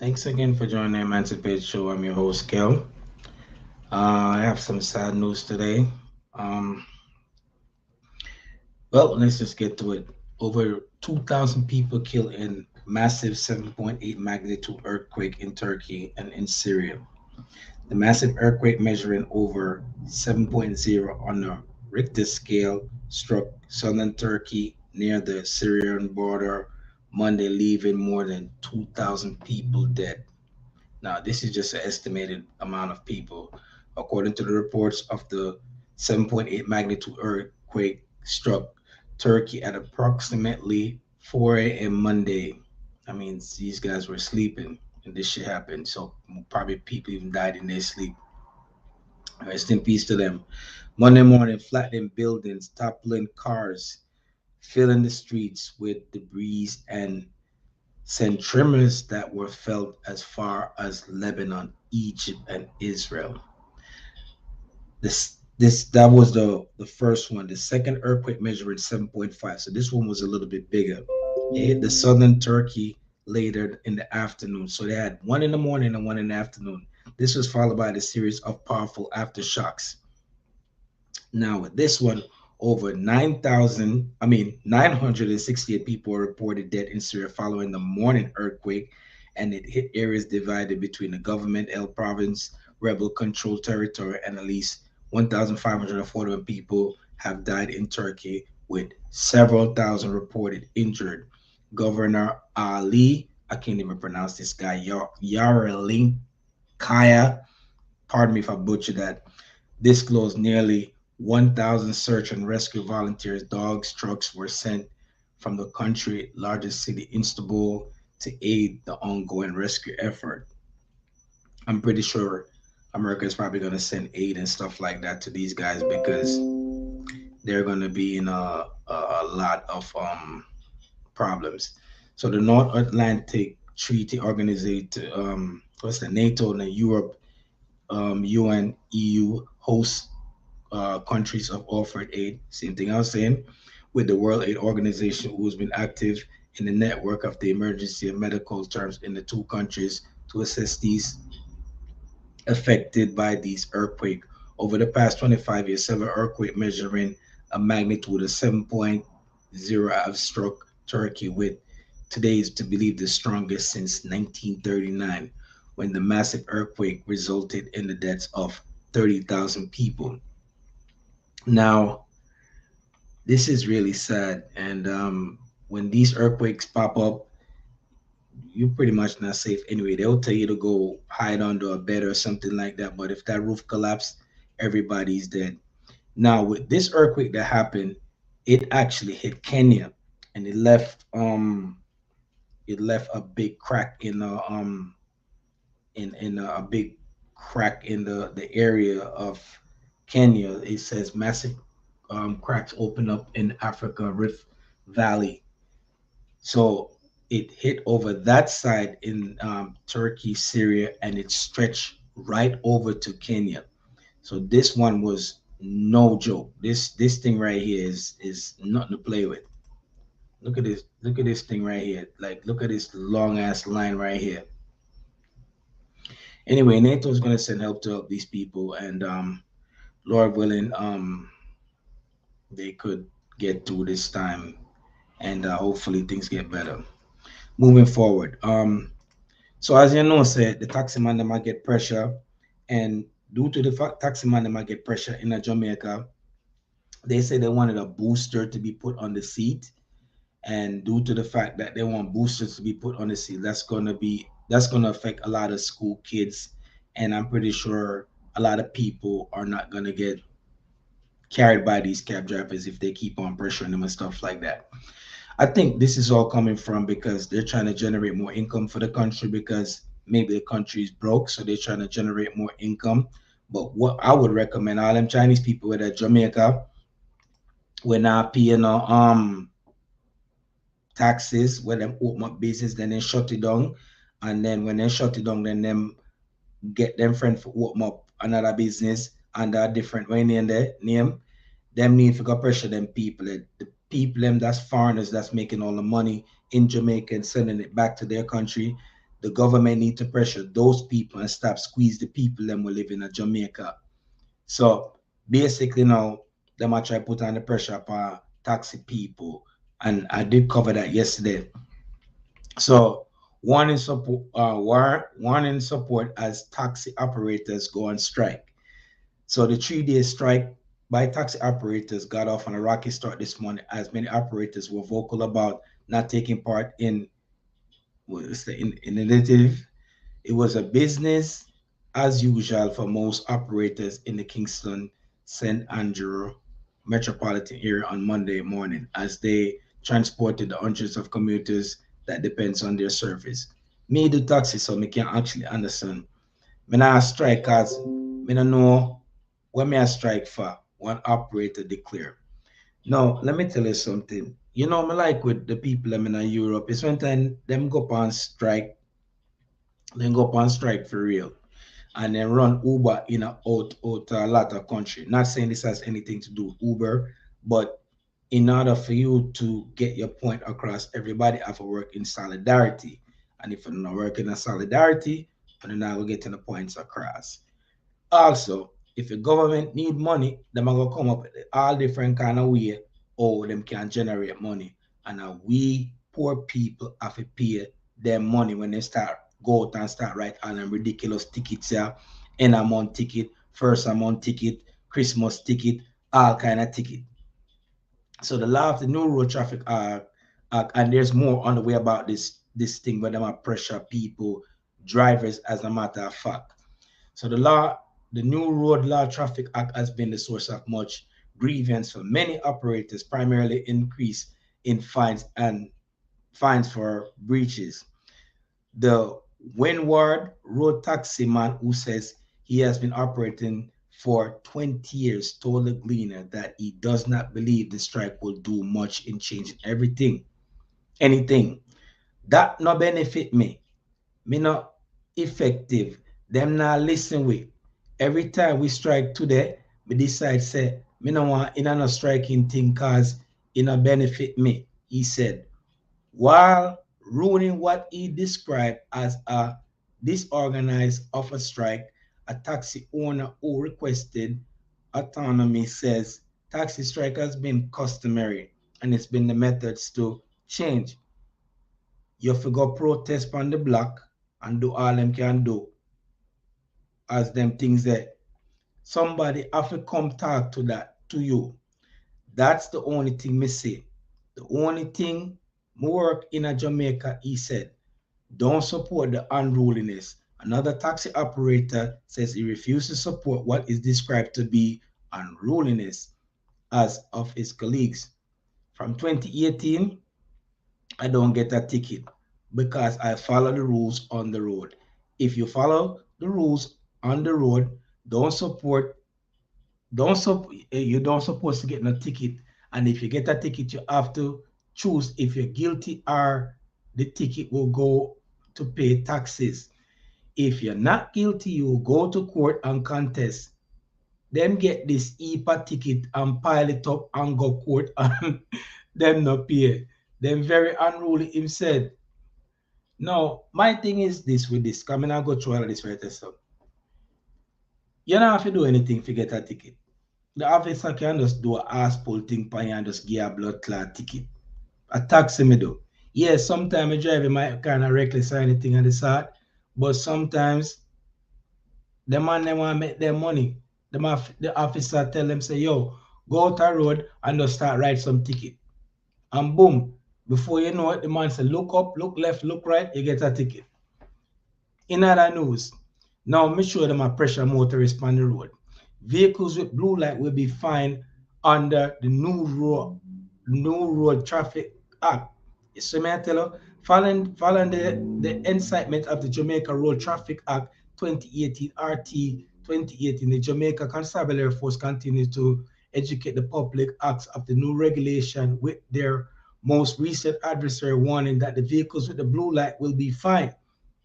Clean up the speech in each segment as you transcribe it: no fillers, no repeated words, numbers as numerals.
Thanks again for joining the Emancipate Show. I'm your host, Kel. I have some sad news today. Um, let's just get to it. Over 2,000 people killed in massive 7.8 magnitude earthquake in Turkey and in Syria. The massive earthquake measuring over 7.0 on the Richter scale struck southern Turkey near the Syrian border Monday, leaving more than 2,000 people dead. Now, this is just an estimated amount of people. According to the reports of the 7.8 magnitude earthquake struck Turkey at approximately 4 a.m. Monday. I mean, these guys were sleeping and this shit happened. So probably people even died in their sleep. Rest in peace to them. Monday morning, flattening buildings, toppling cars, filling the streets with debris and sent tremors that were felt as far as Lebanon, Egypt, and Israel. This that was the first one. The second earthquake measured 7.5. So this one was a little bit bigger. It hit the southern Turkey later in the afternoon. So they had one in the morning and one in the afternoon. This was followed by the series of powerful aftershocks. Now with this one, over 968 people were reported dead in Syria following the morning earthquake, and it hit areas divided between the government El province, rebel controlled territory, and at least 1,541 people have died in Turkey, with several thousand reported injured. Governor Ali, I can't even pronounce this guy, Yarelinkaya, pardon me if I butchered that, disclosed nearly 1,000 search and rescue volunteers, dogs, trucks were sent from the country's largest city, Istanbul, to aid the ongoing rescue effort. I'm pretty sure America is probably going to send aid and stuff like that to these guys because they're going to be in a lot of problems. So the North Atlantic Treaty Organization, what's the NATO and the Europe, UN, EU host countries have offered aid. Same thing I was saying with the World Aid Organization, who's been active in the network of the emergency and medical terms in the two countries to assist these affected by these earthquake. Over the past 25 years, several earthquake measuring a magnitude of 7.0 have struck Turkey, with today is to believe the strongest since 1939, when the massive earthquake resulted in the deaths of 30,000 people. Now, this is really sad. And when these earthquakes pop up, you're pretty much not safe anyway. They'll tell you to go hide under a bed or something like that. But if that roof collapsed, everybody's dead. Now, with this earthquake that happened, it actually hit Kenya, and it left a big crack in the in a big crack in the area of Kenya. It says massive cracks open up in Africa Rift Valley. So it hit over that side in Turkey, Syria, and it stretched right over to Kenya. So this one was no joke. This thing right here is nothing to play with. Look at this. Look at this thing right here. Like look at this long ass line right here. Anyway, NATO is gonna send help to help these people, and Lord willing, they could get through this time, and hopefully things get better moving forward. So as you know, said the taxi man they might get pressure, and due to the fact taxi man they might get pressure in Jamaica, they say they wanted a booster to be put on the seat, and due to the fact that they want boosters to be put on the seat, that's gonna affect a lot of school kids, and I'm pretty sure a lot of people are not gonna get carried by these cab drivers if they keep on pressuring them and stuff like that. I think this is all coming from because they're trying to generate more income for the country because maybe the country is broke, so they're trying to generate more income. But what I would recommend all them Chinese people with at Jamaica, we're not paying no taxes when them open up business, then they shut it down. And then when they shut it down, then them get them friend for open up another business under a different way name there name. Them need to go pressure them people. The people them that's foreigners that's making all the money in Jamaica and sending it back to their country. The government need to pressure those people and stop squeeze the people them who live in Jamaica. So basically now them I try put on the pressure upon taxi people, and I did cover that yesterday. So one in support as taxi operators go on strike. So the 3 day strike by taxi operators got off on a rocky start this morning, as many operators were vocal about not taking part in what's the initiative. It was a business as usual for most operators in the Kingston St. Andrew metropolitan area on Monday morning as they transported the hundreds of commuters that depends on their service. Me do taxi, so me can actually understand. Me not strike cause me don't know what me a strike for. One operator declare. Now, let me tell you something. You know, me like with the people I'm in Europe, it's when time them go up on strike, then go up on strike for real, and then run Uber in a out a lot of country. Not saying this has anything to do with Uber, but in order for you to get your point across, everybody have to work in solidarity. And if you're not working in solidarity, you're not going to get the points across. Also, if the government need money, them are gonna come up with all different kind of way how them can generate money. And we poor people have to pay them money when they start go out and start write all them ridiculous tickets here, end of month ticket, first of month ticket, Christmas ticket, all kind of ticket. So the law of the new road traffic act, and there's more on the way about this thing where them are pressure people, drivers as a matter of fact. So the new Road Law Traffic Act has been the source of much grievance for many operators, primarily increase in fines for breaches. The Windward road taxi man who says he has been operating for 20 years told the Gleaner that he does not believe the strike will do much in changing anything. That no benefit me. Me not effective. Them not listen with. Every time we strike today, me decide say me no want in a no striking thing cause it no benefit me. He said, while ruining what he described as a disorganized offer strike, a taxi owner who requested autonomy says taxi strike has been customary and it's been the methods to change. You have to go protest on the block and do all them can do as them things that somebody have to come talk to that to you. That's the only thing me say. The only thing me work in a Jamaica, he said, don't support the unruliness. Another taxi operator says he refuses to support what is described to be unruliness as of his colleagues. From 2018, I don't get a ticket because I follow the rules on the road. If you follow the rules on the road, don't support, you don't supposed to get no ticket. And if you get a ticket, you have to choose if you're guilty or the ticket will go to pay taxes. If you're not guilty, you will go to court and contest. Them get this EPA ticket and pile it up and go court and them not pay. Them very unruly him said. Now, my thing is this with this, coming and go through all of this right so. You don't have to do anything to get a ticket. The officer can just do a ass pull thing for you and just give a blood clot ticket. A taxi me do. Yes, sometimes I drive might kind of reckless or anything on the side, but sometimes the man they want to make their money. The officer tell them say, yo, go out the road and just start write some ticket. And boom, before you know it, the man say, look up, look left, look right, you get a ticket. In other news, now make sure them a pressure motorists on the road. Vehicles with blue light will be fined under the new road traffic act. So may I tell you, following the incitement of the Jamaica Road Traffic Act 2018 RT 2018, the Jamaica Constabulary Force continues to educate the public acts of the new regulation with their most recent adversary warning that the vehicles with the blue light will be fined.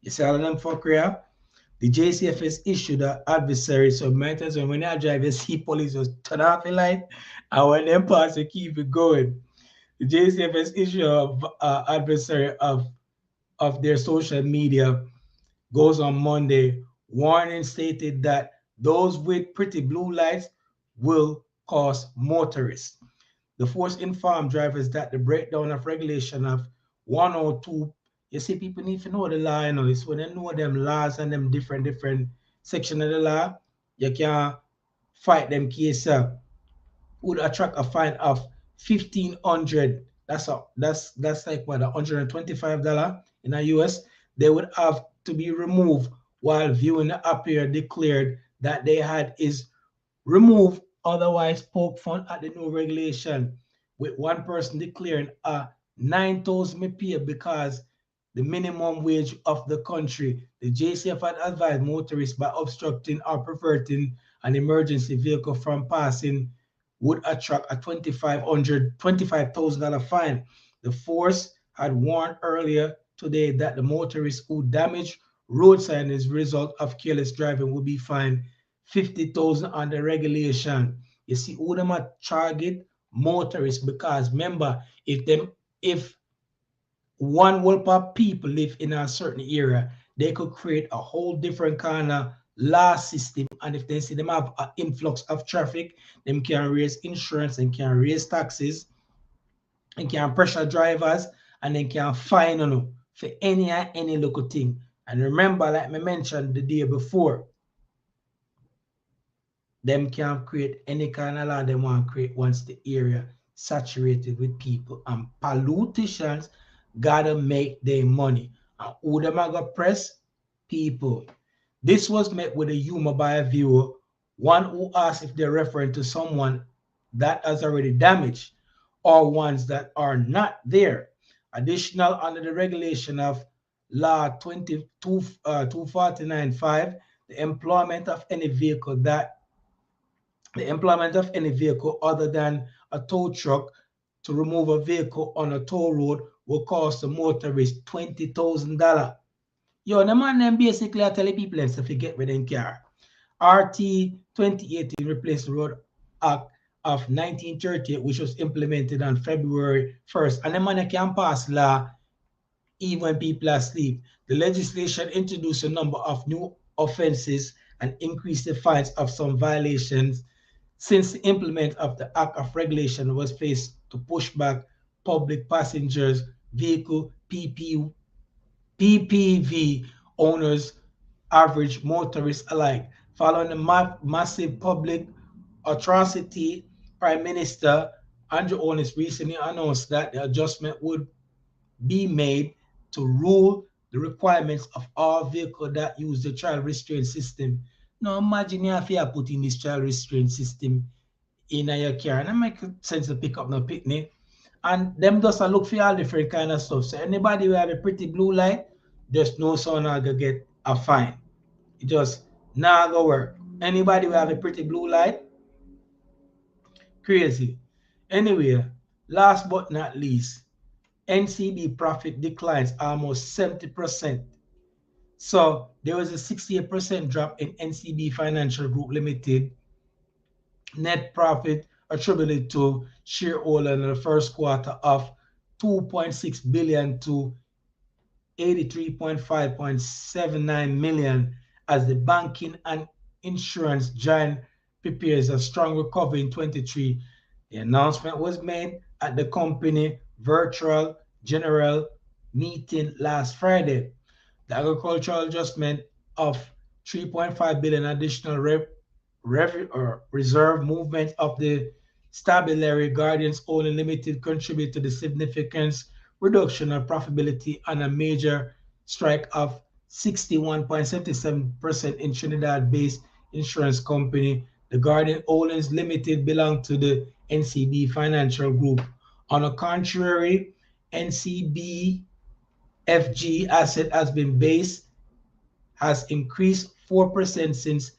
You see all of them fuck here? The JCFS issued an adversary, so might as well when I drive, you see police just turn off the light, and when them pass, you keep it going. The JCFS issued an adversary of their social media goes on Monday. Warning stated that those with pretty blue lights will cost motorists. The force informed drivers that the breakdown of regulation of 102, you see, people need to know the law, it's when they know them laws and them different section of the law, you can fight them case up. Would attract a fine of 1,500. That's like what, $125 in the US. They would have to be removed while viewing the appear declared that they had is remove otherwise poke fun at the new regulation, with one person declaring a 9,000 me pay because the minimum wage of the country. The JCF had advised motorists by obstructing or perverting an emergency vehicle from passing would attract a $25,000 fine. The force had warned earlier today that the motorists who damage road sign as a result of careless driving will be fined 50,000 under regulation. You see, who them a target motorists because remember, if one group of people live in a certain area, they could create a whole different kind of law system. And if they see them have an influx of traffic, them can raise insurance and can raise taxes and can pressure drivers and then can fine for any local thing. And remember, like I mentioned the day before, them can create any kind of law they want to create once the area saturated with people. And politicians gotta make their money. And who them are gonna press? People. This was met with a humor by a viewer, one who asked if they're referring to someone that has already damaged or ones that are not there. Additional under the regulation of Law 249.5, the employment of any vehicle other than a tow truck to remove a vehicle on a toll road will cost the motorist $20,000. Yo, the man then basically are telling people to forget with their car. RT 2018 replaced the Road Act of 1938, which was implemented on February 1st. And the man can pass law even when people are asleep. The legislation introduced a number of new offenses and increased the fines of some violations since the implement of the Act of Regulation was faced to push back public passengers, vehicle PPV owners, average motorists alike. Following the massive public atrocity, Prime Minister Andrew Holness recently announced that the adjustment would be made to rule the requirements of all vehicles that use the child restraint system. Now imagine if you put in this child restraint system in your car, and it makes sense to pick up no picnic. And them just a look for all different kind of stuff. So anybody who have a pretty blue light, just know so now go get a fine. It just now go work. Anybody who have a pretty blue light, crazy. Anyway, last but not least, NCB profit declines almost 70%. So there was a 68% drop in NCB Financial Group Limited net profit attributed to shareholder in the first quarter of 2.6 billion to 83.5.79 million as the banking and insurance giant prepares a strong recovery in 23. The announcement was made at the company virtual general meeting last Friday. The agricultural adjustment of 3.5 billion additional reserve movement of the Stabulary Guardians only limited contribute to the significant reduction of profitability on a major strike of 61.77% in Trinidad-based insurance company. The Guardian Holdings Limited belong to the NCB Financial Group. On the contrary, NCB FG asset has increased 4% since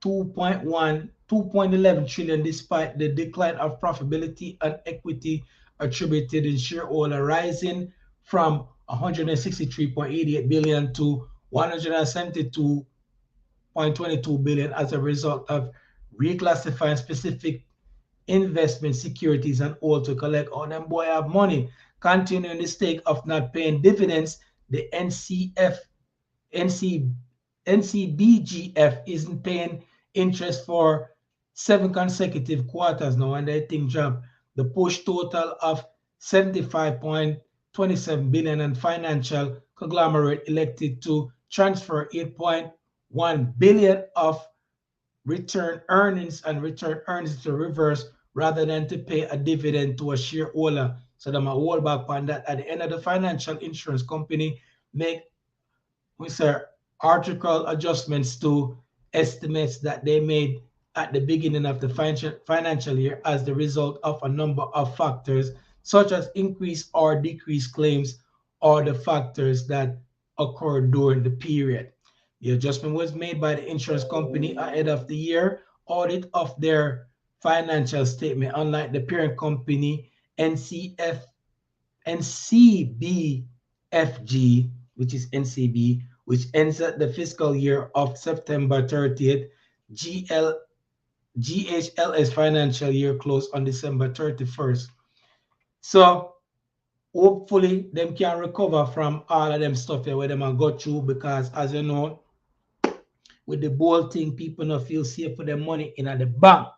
2.11 trillion despite the decline of profitability and equity attributed in shareholder rising from 163.88 billion to 172.22 billion as a result of reclassifying specific investment securities and all to collect all them boy have money, continuing the stake of not paying dividends the NC, NCBGF isn't paying interest for 7 consecutive quarters now, and the thing jumped. The push total of 75.27 billion, and financial conglomerate elected to transfer 8.1 billion of return earnings to reverse rather than to pay a dividend to a shareholder. So them a hold back on that. At the end of the financial insurance company make we say article adjustments to estimates that they made at the beginning of the financial year as the result of a number of factors such as increased or decreased claims or the factors that occurred during the period. The adjustment was made by the insurance company ahead of the year audit of their financial statement, unlike the parent company NCF NCBFG, which is NCB, which ends at the fiscal year of September 30th. GHLS financial year closed on December 31st. So hopefully them can recover from all of them stuff where them are go through, because as you know, with the whole thing, people not feel safe for their money in the bank.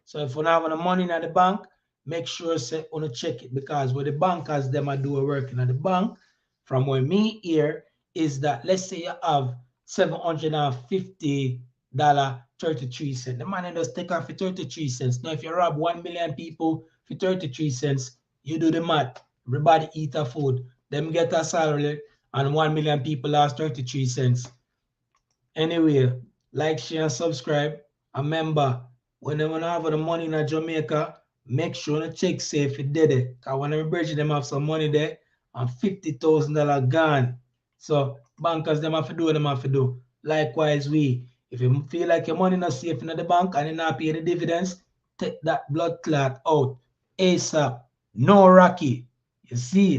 So if you don't have the money in the bank, make sure say on check it, because what the bankers them are doing working at the bank, from what me here is that let's say you have $750 33 cents. The money does take off for 33 cents. Now if you rob 1 million people for 33 cents, you do the math. Everybody eat a food. Them get a salary and 1 million people lost 33 cents. Anyway, like, share, and subscribe. And remember, when they want to have the money in Jamaica, make sure to check safe it did it. Because when them bridge them have some money there and $50,000 gone. So bankers them have to do what them have to do. Likewise, if you feel like your money not safe in the bank and you not pay the dividends, take that blood clot out ASAP. No Rocky. You see